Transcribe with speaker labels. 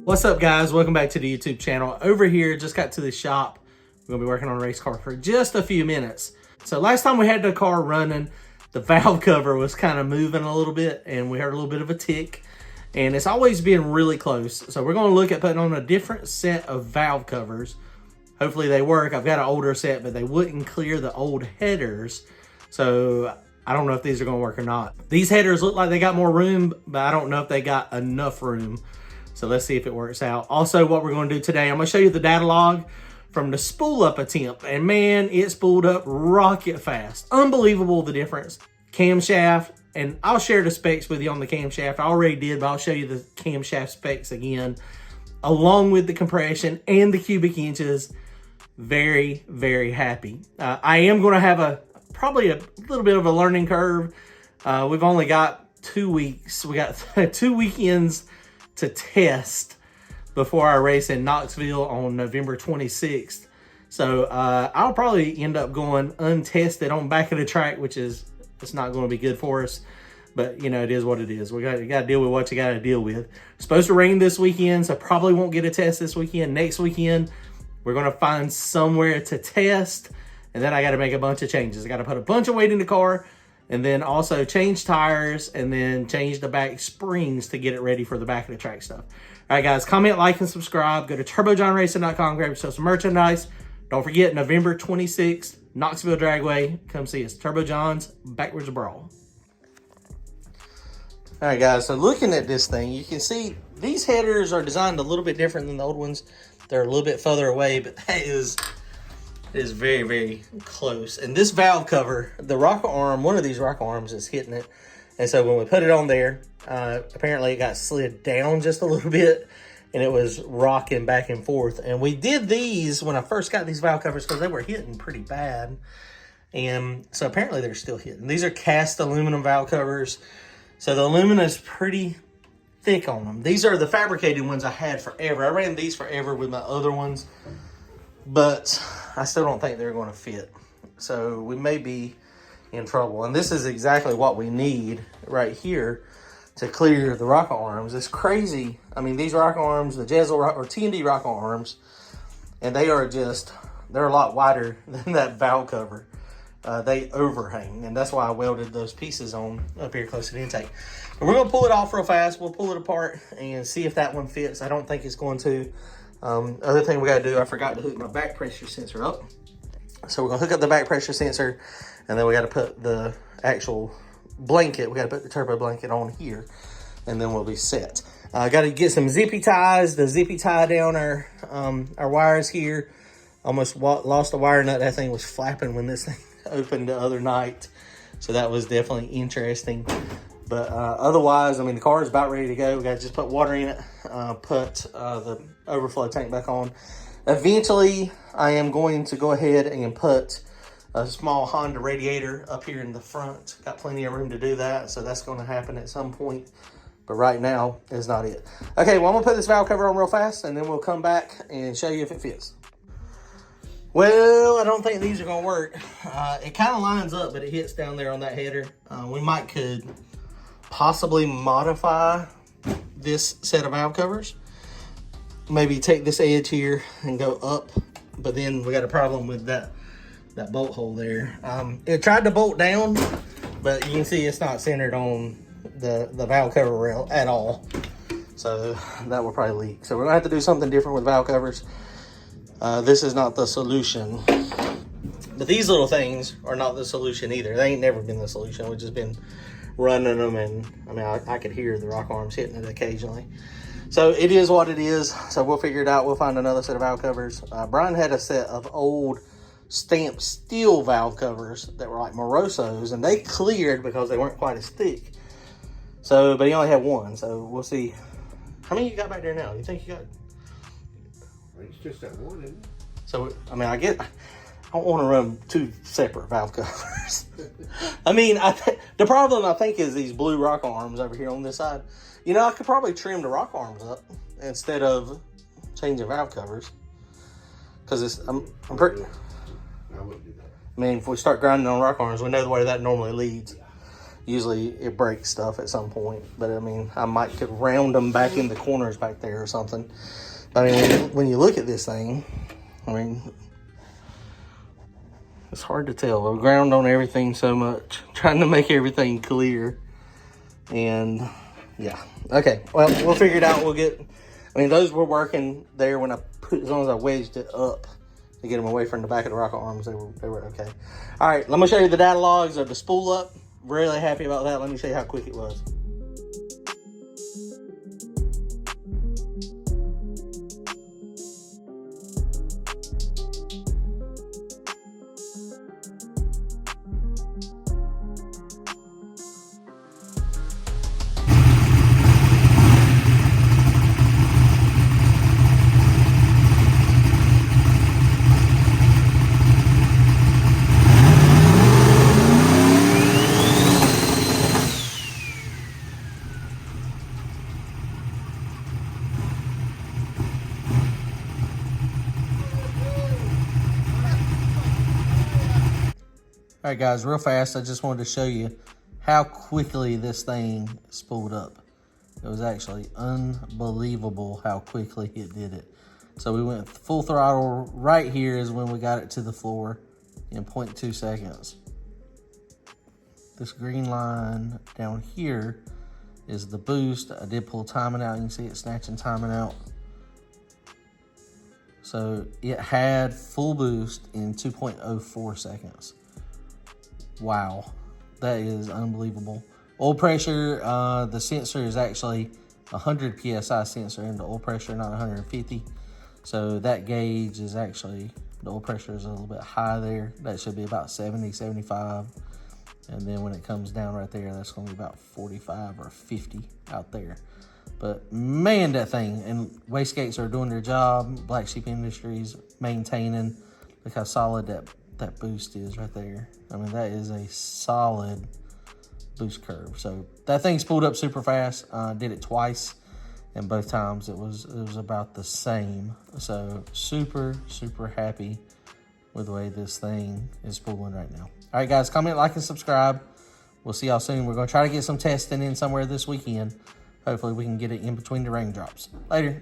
Speaker 1: What's up, guys? Welcome back to the YouTube channel. Over here, just got to the shop. We're gonna be working on a race car for just a few minutes. So last time we had the car running, the valve cover was kind of moving a little bit and we heard a little bit of a tick, and it's always been really close. So we're gonna look at putting on a different set of valve covers. Hopefully they work. I've got an older set, but they wouldn't clear the old headers. So I don't know if these are gonna work or not. These headers look like they got more room, but I don't know if they got enough room. So let's see if it works out. Also, what we're going to do today, I'm going to show you the Datalog from the spool up attempt. And man, it spooled up rocket fast. Unbelievable the difference. Camshaft, and I'll share the specs with you on the camshaft. I already did, but I'll show you the camshaft specs again, along with the compression and the cubic inches. Very, very happy. I am going to have probably a little bit of a learning curve. We've only got 2 weeks. We got 2 weekends to test before our race in Knoxville on November 26th. So I'll probably end up going untested on back of the track, which is, it's not going to be good for us. But, you know, it is what it is. You got to deal with what you got to deal with. It's supposed to rain this weekend, so probably won't get a test this weekend. Next weekend, we're going to find somewhere to test, and then I got to make a bunch of changes. I got to put a bunch of weight in the car, and then also change tires, and then change the back springs to get it ready for the back of the track stuff. All right, guys, comment, like, and subscribe. Go to turbojohnracing.com, grab yourself some merchandise. Don't forget, November 26th, Knoxville Dragway. Come see us. Turbo John's Backwards Brawl. All right, guys, so looking at this thing, you can see these headers are designed a little bit different than the old ones. They're a little bit further away, but that is very, very close. And this valve cover, the rocker arm, one of these rocker arms is hitting it. And so when we put it on there, apparently it got slid down just a little bit and it was rocking back and forth. And we did these when I first got these valve covers because they were hitting pretty bad. And so apparently they're still hitting. These are cast aluminum valve covers. So the aluminum is pretty thick on them. These are the fabricated ones I had forever. I ran these forever with my other ones, but I still don't think they're going to fit. So we may be in trouble. And this is exactly what we need right here to clear the rocker arms. It's crazy. I mean, these rocker arms, the Jezel or T&D rocker arms, and they are just, they're a lot wider than that valve cover. They overhang, and that's why I welded those pieces on up here close to the intake. But we're going to pull it off real fast. We'll pull it apart and see if that one fits. I don't think it's going to. Other thing we got to do, I forgot to hook my back pressure sensor up. So we're going to hook up the back pressure sensor, and then we got to put the actual blanket, we got to put the turbo blanket on here, and then we'll be set. I got to get some zippy ties to zippy tie down our wires here. Almost lost a wire nut. That thing was flapping when this thing opened the other night. So that was definitely interesting. But otherwise, I mean, the car is about ready to go. We got to just put water in it, put the overflow tank back on. Eventually, I am going to go ahead and put a small Honda radiator up here in the front. Got plenty of room to do that, so that's going to happen at some point. But right now is not it. Okay, well, I'm going to put this valve cover on real fast, and then we'll come back and show you if it fits. Well, I don't think these are going to work. It kind of lines up, but it hits down there on that header. We could possibly modify this set of valve covers. Maybe take this edge here and go up, but then we got a problem with that bolt hole there. It tried to bolt down, but you can see it's not centered on the valve cover rail at all. So that will probably leak. So we're gonna have to do something different with valve covers. This is not the solution. But these little things are not the solution either. They ain't never been the solution. We've just been running them, and I mean, I could hear the rock arms hitting it occasionally. So it is what it is. So we'll figure it out. We'll find another set of valve covers. Brian had a set of old stamped steel valve covers that were like Morosos, and they cleared because they weren't quite as thick. So, but he only had one. So we'll see. How many you got back there now? You think you got?
Speaker 2: It's just that one, isn't it?
Speaker 1: So, I mean, I don't want to run two separate valve covers. I mean, the problem I think is these blue rock arms over here on this side. You know, I could probably trim the rock arms up instead of changing valve covers. Because it's, I'm pretty.
Speaker 2: I wouldn't do that.
Speaker 1: I mean, if we start grinding on rock arms, we know the way that normally leads. Usually it breaks stuff at some point, but I mean, I might could round them back in the corners back there or something. But I mean, when you look at this thing, I mean, it's hard to tell. I've ground on everything so much, trying to make everything clear. And yeah, okay, well, we'll figure it out. We'll get, I mean, those were working there when I put, as long as I wedged it up to get them away from the back of the rocket arms, they were okay. All right, let me show you the data logs of the spool up. Really happy about that. Let me show you how quick it was. All right, guys, real fast, I just wanted to show you how quickly this thing spooled up. It was actually unbelievable how quickly it did it. So we went full throttle. Right here is when we got it to the floor in 0.2 seconds. This green line down here is the boost. I did pull timing out. You can see it snatching timing out. So it had full boost in 2.04 seconds. Wow, that is unbelievable. Oil pressure, the sensor is actually 100 PSI sensor and the oil pressure not 150. So that gauge is actually, the oil pressure is a little bit high there. That should be about 70, 75. And then when it comes down right there, that's gonna be about 45 or 50 out there. But man, that thing, and wastegates are doing their job. Black Sheep Industries maintaining. Look how solid that boost is right there. I mean, that is a solid boost curve. So that thing spooled up super fast. Did it twice, and both times it was about the same. So super happy with the way this thing is spooling right now. All right, guys, comment, like, and subscribe. We'll see y'all soon. We're gonna try to get some testing in somewhere this weekend. Hopefully we can get it in between the raindrops. Later.